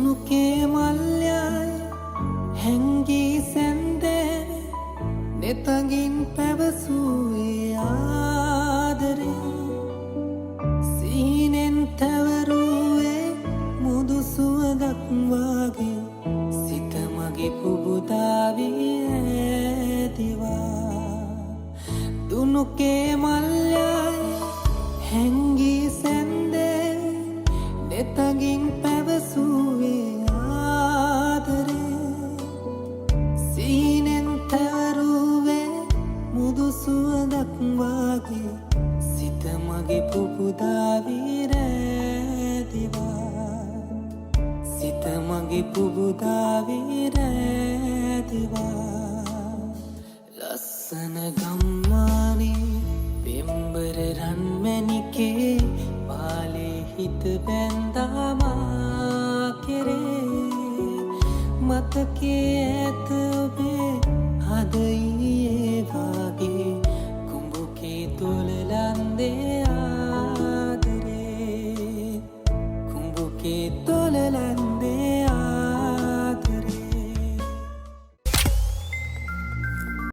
දුනුකේ මල්යයි හැංගී සැන්දේ නෙතගින් පැවසූයේ ආදරේ සීනෙන් තැවරුවේ මුදු සුවඳක් වාගේ සිත මගේ පුබුදාවී ඇතිවා දුනුකේ මල්යයි හැංගී සැන්දේ නෙතගින් පැවසූවේ ආදරේ සීනෙන් තැවරුවේ මුදු සුවඳක් වාගේ සිත මගේ පුබුදාවී රැඳිවා සිත මගේ පුබුදාවී රැඳිවා ලස්සන ගම්මානේ පෙම්බර රන්මැණිකේ පාලේ හිත බැන්දා මා කෙරේ මතකේ ඇත ඔබේ හද ඊයේ වාගේ කුඹුකේ තොලලන්දේ ආදරේ කුඹුකේ